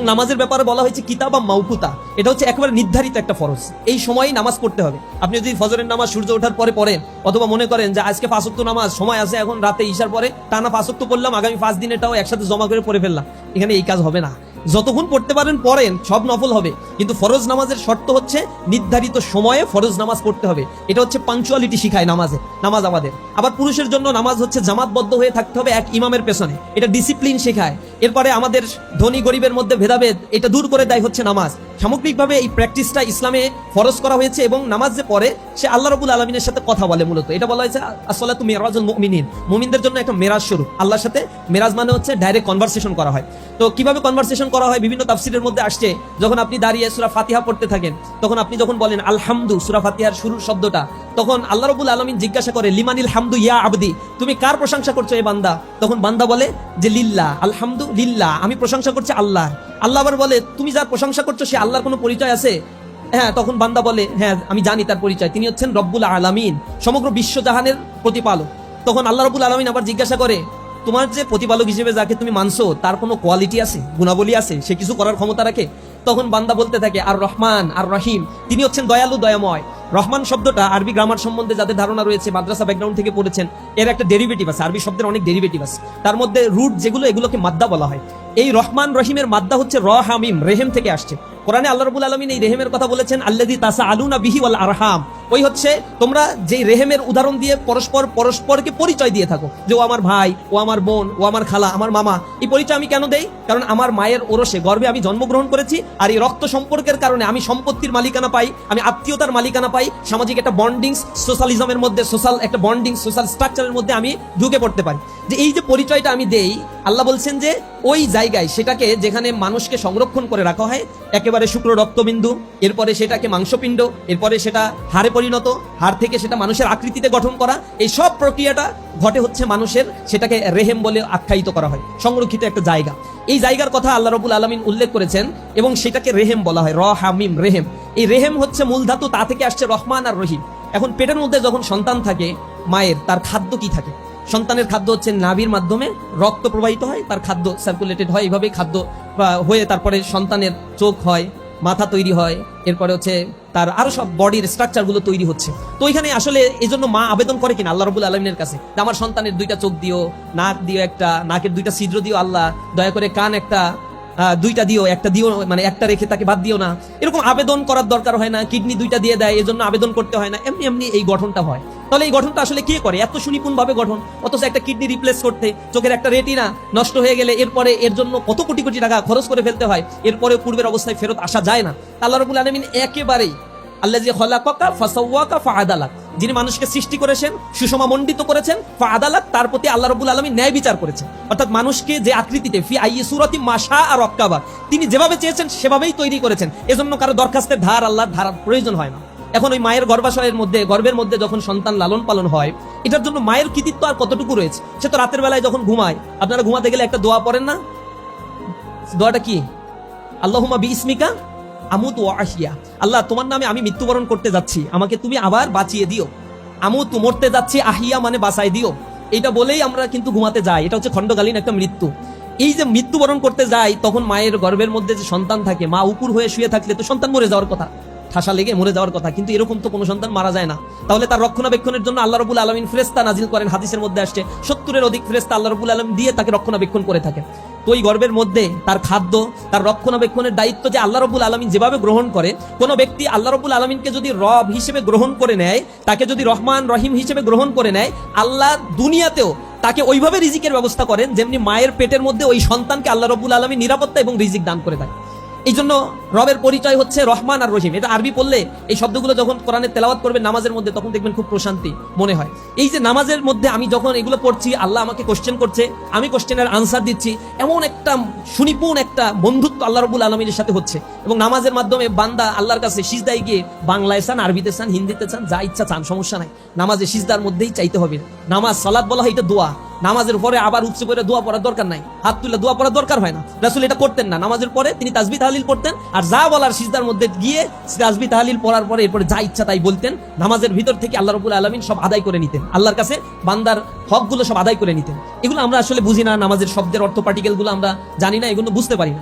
নামাজের ব্যাপারে বলা হয়েছে কিতাবা মাউকুতা, এটা হচ্ছে একেবারে নির্ধারিত একটা ফরজ। এই সময়ই নামাজ পড়তে হবে। আপনি যদি ফজরের নামাজ সূর্য ওঠার পরে পড়েন, অথবা মনে করেন যে আজকে 5 ওয়াক্ত নামাজ সময় আছে, এখন রাতে ঈশার পরে টানা 5 ওয়াক্ত পড়লাম, আগামী 5 দিনেরটাও একসাথে জমা করে পড়ে ফেললাম, এখানে এই কাজ হবে না। যতক্ষণ পড়তে পারেন পড়েন, সব নফল হবে, কিন্তু ফরজ নামাজের শর্ত হচ্ছে নির্ধারিত সময়ে ফরজ নামাজ পড়তে হবে। এটা হচ্ছে পাঞ্চুয়ালিটি শিখায় নামাজ আমাদের। আবার পুরুষের জন্য নামাজ হচ্ছে জামাতবদ্ধ হয়ে থাকতে হবে এক ইমামের পেছনে, এটা ডিসিপ্লিন শেখায়। এরপরে আমাদের ধনী গরিবের মধ্যে ভেদাভেদ এটা দূর করে দেয় হচ্ছে নামাজ। সামগ্রিকভাবে এই প্র্যাকটিসটা ইসলামে ফরজ করা হয়েছে, এবং নামাজ যে পড়ে সে আল্লাহ রাব্বুল আলামিনের সাথে কথা বলে। মূলত এটা বলা হয়েছে আসসালাতু মিরাজুল মুমিনিন, মুমিনদের জন্য একটা মেরাজ স্বরূপ। আল্লাহর সাথে মেরাজ মানে হচ্ছে ডাইরেক্ট কনভারসেশন করা হয়। তো কিভাবে কনভারসেশন করা হয় বিভিন্ন তাফসীরের মধ্যে আসছে। যখন আপনি দাঁড়িয়ে সূরা ফাতিহা পড়তে থাকেন, তখন আপনি যখন বলেন আলহামদু, সূরা ফাতিহার শুরুর শব্দটা, তখন আল্লাহ রাব্বুল আলামিন জিজ্ঞাসা করে লিমানিল হামদু ইয়া আবদি, তুমি কার প্রশংসা করছো এ বান্দা? তখন বান্দা বলে যে লিল্লাহ, আলহামদু লিল্লাহ, আমি প্রশংসা করছি আল্লাহ। আল্লাহ আবার বলে তুমি যার প্রশংসা করছো সে আল্লাহর কোনো পরিচয় আছে? হ্যাঁ। তখন বান্দা বলে হ্যাঁ আমি জানি তার পরিচয়, তিনি হচ্ছেন রব্বুল আলামিন, সমগ্র বিশ্বজাহানের প্রতিপালক। তখন আল্লাহ রাব্বুল আলামিন আবার জিজ্ঞাসা করে তোমার যে প্রতিপালক হিসেবে যাকে তুমি মানছো তার কোনো কোয়ালিটি আছে, গুণাবলী আছে, সে কিছু করার ক্ষমতা রাখে? তখন বান্দা বলতে থাকে আর রহমান আর রহিম, তিনি হচ্ছেন দয়ালু দয়াময়। রহমান শব্দটা আরবি গ্রামার সম্বন্ধে যাদের ধারণা রয়েছে, মাদ্রাসা ব্যাকগ্রাউন্ড থেকে পড়েছেন, এর একটা ডেরিভেটিভ আছে। আরবি শব্দের অনেক ডেরিভেটিভ আছে, তার মধ্যে রুট যেগুলো এগুলোকে মাদ্দা বলা হয়। এই রহমান রহিমের মাদ্দা হচ্ছে র হামিম, রেহেম থেকে আসছে। কোরআনে আল্লাহ রাব্বুল আলামিন এই রেহেমের কথা বলেছেন আল্লাযী তাসাআলুনা বিহি ওয়াল আরহাম, ওই হচ্ছে তোমরা যেই রেহেমের উদাহরণ দিয়ে পরস্পরকে পরিচয় দিয়ে থাকো, যে ও আমার ভাই, ও আমার বোন, ও আমার খালা, আমার মামা। এই পরিচয় আমি কেন দেই? কারণ আমার মায়ের ওরসে গর্ভে আমি জন্মগ্রহণ করেছি, আর এই রক্ত সম্পর্কের কারণে আমি সম্পত্তির মালিকানা পাই, আমি আত্মীয়তার মালিকানা পাই, সামাজিক একটা বন্ডিং, সোশ্যালিজমের মধ্যে সোশ্যাল একটা বন্ডিং, সোশ্যাল স্ট্রাকচারের মধ্যে আমি ঢুকে পড়তে পারি। যে এই যে পরিচয়টা আমি দেই, আল্লাহ বলছেন যে ওই জায়গায় সেটাকে যেখানে মানুষকে সংরক্ষণ করে রাখা হয়, একেবারে শুক্র রক্তবিন্দু, এরপরে সেটাকে মাংসপিণ্ড, এরপরে সেটা হাড়ে পরিণত, হাড় থেকে সেটা মানুষের আকৃতিতে গঠন করা, এই সব প্রক্রিয়াটা ঘটে হচ্ছে মানুষের, সেটাকে রেহেম বলে আখ্যায়িত করা হয়, সংরক্ষিত একটা জায়গা। এই জায়গার কথা আল্লাহ রাব্বুল আলামিন উল্লেখ করেছেন, এবং সেটাকে রেহেম বলা হয়, র হামিম রেহেম। এই রেহেম হচ্ছে মূল ধাতু, তা থেকে আসছে রহমান আর রহিম। এখন পেটের মধ্যে যখন সন্তান থাকে মায়ের, তার খাদ্য কি থাকে? সন্তানের খাদ্য হচ্ছে নাভির মাধ্যমে রক্ত প্রবাহিত হয়, তার খাদ্য সার্কুলেটেড হয়, এইভাবেই খাদ্য হয়ে তারপরে সন্তানের চোখ হয়, মাথা তৈরি হয়, এরপরে হচ্ছে তার আরো সব বডির স্ট্রাকচার গুলো তৈরি হচ্ছে। তো ওইখানে আসলে এই জন্য মা আবেদন করে কিনা আল্লাহ রাব্বুল আলামিনের কাছে, আমার সন্তানের 2টা চোখ দিও, নাক দিও একটা, নাকের 2টা ছিদ্র দিও আল্লাহ, দয়া করে কান একটা 2টা দিও, একটা দিও, মানে একটা রেখে তাকে বাদ দিও না। এরকম আবেদন করার দরকার হয় না। কিডনি 2টা দিয়ে দেয়, এজন্য আবেদন করতে হয় না, এমনি এমনি এই গঠনটা হয়। তাহলে এই গঠনটা আসলে কে করে? এত সুনিপুণ ভাবে গঠন, অথচ একটা কিডনি রিপ্লেস করতে, চোখের একটা রেটিনা নষ্ট হয়ে গেলে এরপরে এর জন্য কত কোটি কোটি টাকা খরচ করে ফেলতে হয়, এরপরে পূর্বের অবস্থায় ফেরত আসা যায় না। আল্লাহ রাব্বুল আলামিন একেবারেই আল্লাযী খালাকাকা ফাসাওয়াকা ফাআদালাক, যিনি মানুষকে সৃষ্টি করেছেন, সুষমামণ্ডিত করেছেন, ফাআদালাক, তার প্রতি আল্লাহ রাব্বুল আলামিন ন্যায় বিচার করেছেন। অর্থাৎ মানুষকে যে আকৃতিতে ফি আইয়ি সূরাতি মাশা আর রাক্কাবা, তিনি যেভাবে চেয়েছেন সেভাবেই তৈরি করেছেন। এজন্য কারো দরখাস্তের ধার আল্লাহর ধার প্রয়োজন হয় না। এখন ওই মায়ের গর্ভাশয়ের মধ্যে, গর্ভের মধ্যে যখন সন্তান লালন পালন হয়, এটার জন্য মায়ের কৃতিত্ব আর কতটুকু রয়েছে? সে তো রাতের বেলায় যখন ঘুমায়, আপনারা ঘুমাতে গেলে একটা দোয়া পড়েন না? দোয়াটা কি? আল্লাহুম্মা বিইসমিকা আমুতু ওয়া আহিয়া, আল্লাহ তোমার নামে আমি মৃত্যুবরণ করতে যাচ্ছি, আমাকে তুমি আবার বাঁচিয়ে দিও। আমুতু মরতে যাচ্ছি, আহিয়া মানে বাঁচাই দিও। এটা বলেই আমরা কিন্তু ঘুমাতে যাই, এটা হচ্ছে খণ্ডকালীন একটা মৃত্যু। এই যে মৃত্যুবরণ করতে যাই, তখন মায়ের গর্ভের মধ্যে যে সন্তান থাকে, মা উপর হয়ে শুয়ে থাকলে তো সন্তান মরে যাওয়ার কথা, ঠাসা লেগে মরে যাওয়ার কথা, কিন্তু এরকম তো কোনো সন্তান মারা যায় না। তাহলে তার রক্ষণাবেক্ষণের জন্য আল্লাহ রাব্বুল আলামিন ফেরেশতা নাজিল করেন, হাদিসের মধ্যে আসছে 70-এর অধিক ফেরেশতা আল্লাহ রাব্বুল আলামিন দিয়ে তাকে রক্ষণাবেক্ষণ করে থাকেন। তো ওই গর্ভের মধ্যে তার খাদ্য, তার রক্ষণাবেক্ষণের দায়িত্ব যে আল্লাহ রাব্বুল আলামিন যেভাবে গ্রহণ করে, কোন ব্যক্তি আল্লাহ রাব্বুল আলামিনকে যদি রব হিসেবে গ্রহণ করে নেয়, তাকে যদি রহমান রহিম হিসেবে গ্রহণ করে নেয়, আল্লাহ দুনিয়াতেও তাকে ওইভাবে রিজিকের ব্যবস্থা করেন যেমনি মায়ের পেটের মধ্যে ওই সন্তানকে আল্লাহ রাব্বুল আলামিন নিরাপত্তা এবং রিজিক দান করে দেয়। এই জন্য রবের পরিচয় হচ্ছে রহমান আর রহিম। এটা আরবি পড়লে এই শব্দগুলো যখন কোরআনে তেলাওয়াত করবেন নামাজের মধ্যে, তখন দেখবেন খুব প্রশান্তি মনে হয়। এই যে নামাজের মধ্যে আমি যখন এগুলো পড়ছি, আল্লাহ আমাকে কোশ্চেন করছে, আমি কোশ্চেনের আনসার দিচ্ছি, এমন একটা সুনিপুণ একটা বন্ধুত্ব আল্লাহ রাব্বুল আলামিনের সাথে হচ্ছে। এবং নামাজের মাধ্যমে বান্দা আল্লাহর কাছে সিজদায় গিয়ে বাংলায় চান, আরবিতে চান, হিন্দিতে চান, যা ইচ্ছা চান, সমস্যা নাই। নামাজে সিজদার মধ্যেই চাইতে হবে। নামাজ সালাত বলা হয়, এটা দোয়া। নামাজের পরে আবার উচ্চ করে দোয়া পড়ার দরকার নাই, হাত তুলে দোয়া পড়ার দরকার হয় না। রাসূল এটা করতেন না। নামাজের পরে তিনি তাসবিহ তাহলিল পড়তেন, আর যা বলার সিজদার মধ্যে গিয়ে তাসবিহ তাহলিল পড়ার পরে এরপরে যা ইচ্ছা তাই বলতেন। নামাজের ভিতর থেকে আল্লাহ রাব্বুল আলামিন সব আদায় করে নিতেন, আল্লাহর কাছে বান্দার হকগুলো সব আদায় করে নিতেন। এগুলো আমরা আসলে বুঝি না, নামাজের শব্দের অর্থ পার্টিকেল গুলো আমরা জানি না, এগুলো বুঝতে পারি না।